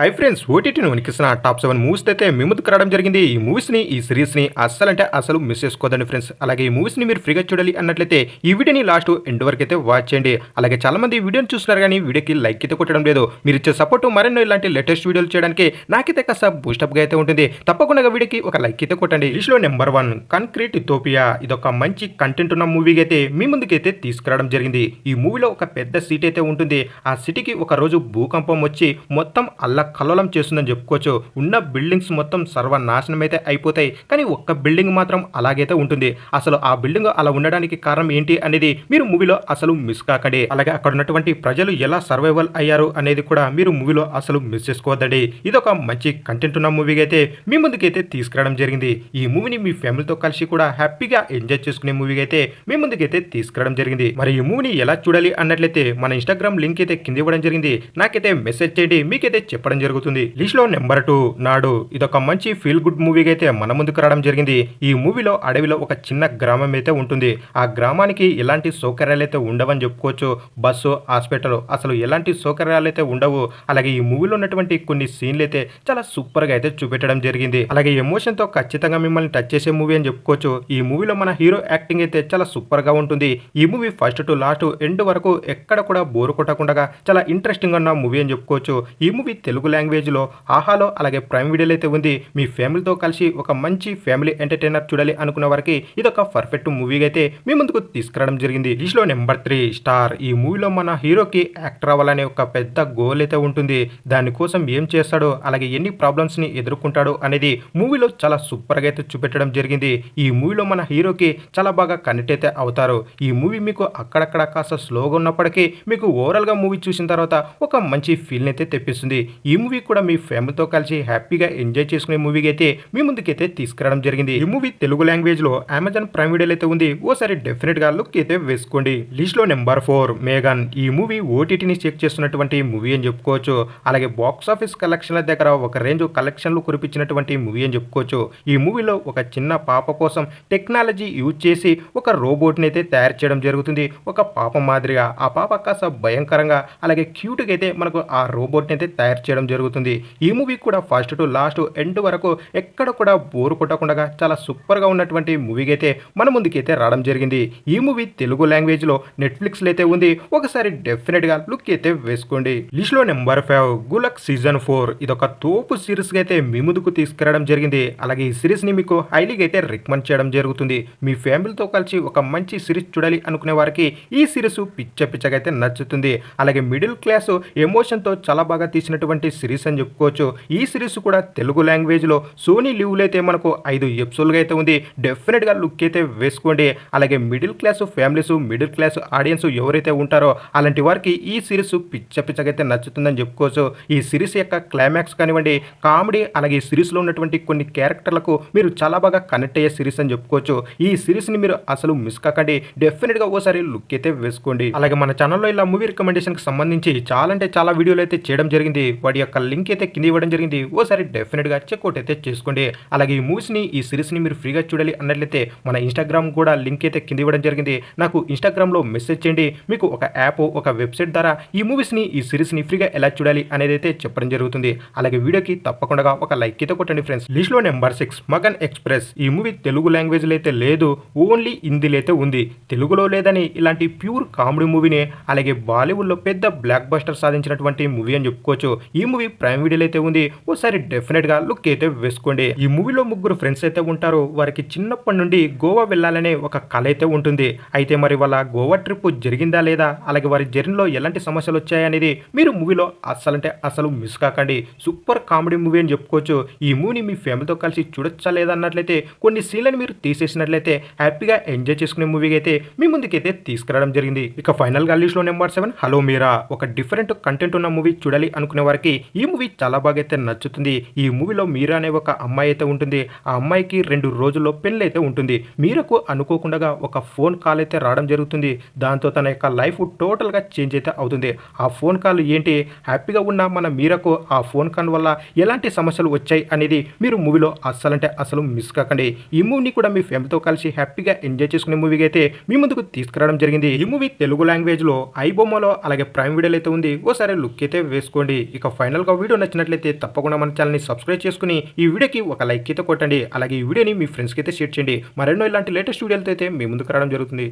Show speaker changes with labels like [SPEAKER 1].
[SPEAKER 1] Hi friends ఓటీటీని వణికిస్తున్న top 7 movies అయితే మీ ముందుకు రావడం జరిగింది. ఈ మూవీస్‌ని ఈ సీరీస్‌ని అస్సలంటే అసలు మిస్ చేసుకోవద్దండి ఫ్రెండ్స్. అలాగే ఈ మూవీస్‌ని మీరు ఫ్రీగా చూడాలి అన్నట్లయితే ఈ వీడియోని లాస్ట్ ఎండ్ వరకు అయితే వాచ్ చేయండి. అలాగే చాలా మంది ఈ వీడియోని చూస్తున్నారు కానీ వీడియోకి లైక్ అయితే కొట్టడం లేదు. మీరు ఇచ్చే సపోర్ట్ మరెన్నో ఇలాంటి లేటెస్ట్ వీడియోలు చేయడానికి నాకైతే కాస్త బూస్టప్‌గా అయితే ఉంటుంది. తప్పకుండా వీడియోకి ఒక లైక్ అయితే కొట్టండి. లిస్ట్‌లో నెంబర్ 1 కాంక్రీట్ ఇథియోపియా. ఇదొక మంచి కంటెంట్ ఉన్న మూవీగా అయితే మీ ముందుకైతే తీసుకురావడం జరిగింది. ఈ మూవీలో ఒక పెద్ద సిటీ అయితే ఉంటుంది. ఆ సిటీకి ఒక రోజు భూకంపం వచ్చి మొత్తం అల్లకల్లోలం చేస్తుందని చెప్పుకోవచ్చు. ఉన్న బిల్డింగ్స్ మొత్తం సర్వనాశనం అయితే అయిపోతాయి. కానీ ఒక్క బిల్డింగ్ మాత్రం అలాగైతే ఉంటుంది. అసలు ఆ బిల్డింగ్ అలా ఉండడానికి కారణం ఏంటి అనేది మీరు మూవీలో అసలు మిస్ కాకండి. అలాగే అక్కడ ఉన్నటువంటి ప్రజలు ఎలా సర్వైవల్ అయ్యారు అనేది కూడా మీరు మూవీలో అసలు మిస్ చేసుకోవద్దండి. ఇదొక మంచి కంటెంట్ ఉన్న మూవీగా అయితే మీ ముందుకైతే తీసుకురావడం జరిగింది. ఈ మూవీని మీ ఫ్యామిలీతో కలిసి కూడా హ్యాపీగా ఎంజాయ్ చేసుకునే మూవీగా అయితే మీ ముందుకైతే తీసుకురావడం జరిగింది. మరి ఈ మూవీని ఎలా చూడాలి అన్నట్లయితే మన ఇన్స్టాగ్రామ్ లింక్ అయితే కింద ఇవ్వడం జరిగింది. నాకైతే మెసేజ్ చేయండి, మీకైతే చెప్పడం జరుగుతుంది. లిస్ట్ లో నెంబర్ 2 నాడు. ఇదొక మంచి ఫీల్ గుడ్ మూవీగా అయితే మన ముందుకు రావడం జరిగింది. ఈ మూవీలో అడవిలో ఒక చిన్న గ్రామం అయితే ఉంటుంది. ఆ గ్రామానికి ఎలాంటి సౌకర్యాలు అయితే ఉండవని చెప్పుకోవచ్చు. బస్సు, హాస్పిటల్ అసలు ఎలాంటి సౌకర్యాలు అయితే ఉండవు. అలాగే ఈ మూవీలో ఉన్నటువంటి కొన్ని సీన్లు అయితే చాలా సూపర్ గా అయితే చూపెట్టడం జరిగింది. అలాగే ఎమోషన్ తో ఖచ్చితంగా మిమ్మల్ని టచ్ చేసే మూవీ అని చెప్పుకోవచ్చు. ఈ మూవీలో మన హీరో యాక్టింగ్ అయితే చాలా సూపర్ గా ఉంటుంది. ఈ movie first to last end వరకు ఎక్కడ కూడా బోరు కొట్టకుండా చాలా ఇంట్రెస్టింగ్ ఉన్న మూవీ అని చెప్పుకోవచ్చు. ఈ మూవీ తెలుగు లాంగ్వేజ్ లో ఆహాలో అలాగే ప్రైమ్ వీడియోలో అయితే ఉంది. మీ ఫ్యామిలీతో కలిసి ఒక మంచి ఫ్యామిలీ ఎంటర్టైనర్ చూడాలి అనుకున్న వారికి ఇదొక పర్ఫెక్ట్ మూవీగా అయితే మీ ముందుకు తీసుకురావడం జరిగింది. లిస్ట్లో నెంబర్ 3 స్టార్. ఈ మూవీలో మన హీరోకి యాక్టర్ అవ్వాలనే ఒక పెద్ద గోల్ అయితే ఉంటుంది. దానికోసం ఏం చేస్తాడో అలాగే ఎన్ని ప్రాబ్లమ్స్ ని ఎదుర్కొంటాడో అనేది మూవీలో చాలా సూపర్ గా అయితే చూపెట్టడం జరిగింది. ఈ మూవీలో మన హీరోకి చాలా బాగా కనెక్ట్ అయితే అవుతారు. ఈ మూవీ మీకు అక్కడక్కడ కాస్త స్లోగా ఉన్నప్పటికీ మీకు ఓవరాల్ గా మూవీ చూసిన తర్వాత ఒక మంచి ఫీల్ అయితే తెప్పిస్తుంది. ఈ మూవీ కూడా మీ ఫ్యామిలీతో కలిసి హ్యాపీగా ఎంజాయ్ చేసుకునే మూవీగా అయితే మీ ముందుకైతే తీసుకురావడం జరిగింది. ఈ మూవీ తెలుగు లాంగ్వేజ్ లో అమెజాన్ ప్రైమ్ వీడియోలో అయితే ఉంది. ఓసారి డెఫినెట్ గా లుక్ అయితే వేసుకోండి. లిస్ట్ లో నెంబర్ 4 మేఘన్. ఈ మూవీ ఓటీటీని చెక్ చేస్తున్నటువంటి మూవీ అని చెప్పుకోవచ్చు. అలాగే బాక్స్ ఆఫీస్ కలెక్షన్ల దగ్గర ఒక రేంజ్ కలెక్షన్లు కురిపించినటువంటి మూవీ అని చెప్పుకోవచ్చు. ఈ మూవీలో ఒక చిన్న పాప కోసం టెక్నాలజీ యూజ్ చేసి ఒక రోబోట్ ని అయితే తయారు చేయడం జరుగుతుంది. ఒక పాప మాదిరిగా ఆ పాప కాస్త భయంకరంగా అలాగే క్యూట్ గా అయితే మనకు ఆ రోబోట్ ని అయితే తయారు చేయడం జరుగుతుంది. ఈ మూవీ కూడా ఫస్ట్ టు లాస్ట్ ఎండ్ వరకు ఎక్కడ కూడా బోరు కొట్టకుండా చాలా సూపర్ గా ఉన్నటువంటి మూవీకి అయితే మన ముందుకైతే రావడం జరిగింది. ఈ మూవీ తెలుగు లాంగ్వేజ్ లో నెట్ఫ్లిక్స్ లో అయితే ఉంది. ఒకసారి డెఫినెట్ గా లుక్ అయితే వేసుకోండి. లిస్ట్ లో నెంబర్ 5 గులక్ సీజన్ 4. ఇదొక తోపు సిరీస్ గా అయితే మీ ముందుకు తీసుకురావడం జరిగింది. అలాగే ఈ సిరీస్ ని మీకు హైలీగా అయితే రికమెండ్ చేయడం జరుగుతుంది. మీ ఫ్యామిలీతో కలిసి ఒక మంచి సిరీస్ చూడాలి అనుకునే వారికి ఈ సిరీస్ పిచ్చగా అయితే నచ్చుతుంది. అలాగే మిడిల్ క్లాస్ ఎమోషన్ తో చాలా బాగా తీసినటువంటి సిరీస్ అని చెప్పుకోవచ్చు. ఈ సిరీస్ కూడా తెలుగు లాంగ్వేజ్ లో సోనీ లీవ్ లో అయితే మనకు 5 ఎపిసోడ్లుగా అయితే ఉంది. డెఫినెట్ గా లుక్ అయితే వేసుకోండి. అలాగే middle class families, middle class audience ఎవరైతే ఉంటారో అలాంటి వారికి ఈ సిరీస్ పిచ్చగా అయితే నచ్చుతుందని చెప్పుకోవచ్చు. ఈ సిరీస్ యొక్క క్లైమాక్స్ కానివ్వండి, కామెడీ అలాగే ఈ సిరీస్ లో ఉన్నటువంటి కొన్ని క్యారెక్టర్లకు మీరు చాలా బాగా కనెక్ట్ అయ్యే సిరీస్ అని చెప్పుకోవచ్చు. ఈ సిరీస్ ని మీరు అసలు మిస్ కాకండి. డెఫినెట్ గా ఓసారి లుక్ అయితే వేసుకోండి. అలాగే మన ఛానల్లో ఇలా మూవీ రికమెండేషన్ కి సంబంధించి చాలా అంటే చాలా వీడియోలు అయితే చేయడం జరిగింది. వాటి యొక్క లింక్ అయితే కింద ఇవ్వడం జరిగింది. ఓసారి డెఫినెట్ గా చెక్అవుట్ అయితే చేసుకోండి. అలాగే ఈ మూవీస్ ని ఈ సిరీస్ ని మీరు ఫ్రీగా చూడాలి అన్నట్లయితే మన ఇన్స్టాగ్రామ్ కూడా లింక్ అయితే కింద ఇవ్వడం జరిగింది. నాకు ఇన్స్టాగ్రామ్ లో మెసేజ్ చేయండి. మీకు ఒక యాప్, ఒక వెబ్సైట్ ద్వారా ఈ మూవీస్ ని ఈ సిరీస్ ని ఫ్రీగా ఎలా చూడాలి అనేది అయితే చెప్పడం జరుగుతుంది. అలాగే వీడియోకి తప్పకుండా ఒక లైక్ అయితే కొట్టండి ఫ్రెండ్స్. లిస్ట్ లో నెంబర్ 6 మగన్ ఎక్స్ప్రెస్. ఈ మూవీ తెలుగు లాంగ్వేజ్ లో అయితే లేదు, ఓన్లీ హిందీలో అయితే ఉంది. తెలుగులో లేదని ఇలాంటి ప్యూర్ కామెడీ మూవీని అలాగే బాలీవుడ్ లో పెద్ద బ్లాక్ బస్టర్ సాధించినటువంటి మూవీ అని చెప్పుకోవచ్చు. ఈ మూవీ ప్రైమ్ వీడియోలో అయితే ఉంది. ఓసారి డెఫినెట్ గా లుక్ అయితే వేసుకోండి. ఈ మూవీలో ముగ్గురు ఫ్రెండ్స్ అయితే ఉంటారు. వారికి చిన్నప్పటి నుండి గోవా వెళ్ళాలనే ఒక కల అయితే ఉంటుంది. అయితే మరి వాళ్ళ గోవా ట్రిప్ జరిగిందా లేదా, అలాగే వారి జర్నీలో ఎలాంటి సమస్యలు వచ్చాయనేది మీరు మూవీలో అస్సలంటే అసలు మిస్ కాకండి. సూపర్ కామెడీ మూవీ అని చెప్పుకోవచ్చు. ఈ మూవీని మీ ఫ్యామిలీతో కలిసి చూడొచ్చా లేదా అన్నట్లయితే కొన్ని సీన్లను మీరు తీసేసినట్లయితే హ్యాపీగా ఎంజాయ్ చేసుకునే మూవీకి అయితే మీ ముందుకైతే తీసుకురావడం జరిగింది. ఇక ఫైనల్ గా లిస్ట్ లో నెంబర్ 7 హలో మీరా. ఒక డిఫరెంట్ కంటెంట్ ఉన్న మూవీ చూడాలి అనుకునే వారికి ఈ మూవీ చాలా బాగా అయితే నచ్చుతుంది. ఈ మూవీలో మీరా అనే ఒక అమ్మాయి అయితే ఉంటుంది. ఆ అమ్మాయికి 2 రోజుల్లో పెళ్లి అయితే ఉంటుంది. మీరకు అనుకోకుండా ఒక ఫోన్ కాల్ అయితే రావడం జరుగుతుంది. దాంతో తన యొక్క లైఫ్ టోటల్ గా చేంజ్ అయితే అవుతుంది. ఆ ఫోన్ కాల్ ఏంటి, హ్యాపీగా ఉన్న మన మీరకు ఆ ఫోన్ కాల్ వల్ల ఎలాంటి సమస్యలు వచ్చాయి అనేది మీరు మూవీలో అస్సలంటే అసలు మిస్ కాకండి. ఈ మూవీని కూడా మీ ఫ్యామిలీతో కలిసి హ్యాపీగా ఎంజాయ్ చేసుకునే మూవీగా అయితే మీ ముందుకు తీసుకురావడం జరిగింది. ఈ మూవీ తెలుగు లాంగ్వేజ్ లో ఐబొమ్మలో అలాగే ప్రైమ్ వీడియోలో అయితే ఉంది. ఓసారి లుక్ అయితే వేసుకోండి. ఇక ఫైనల్ ఫైనల్గా వీడియో నచ్చినట్లయితే తప్పకుండా మన ఛానల్ని సబ్స్క్రైబ్ చేసుకుని ఈ వీడియోకి ఒక లైక్ అయితే కొట్టండి. అలాగే ఈ వీడియోని మీ ఫ్రెండ్స్కి అయితే షేర్ చేయండి. మరెన్నో ఇలాంటి లేటెస్ట్ వీడియోలతో అయితే మీ ముందుకు రావడం జరుగుతుంది.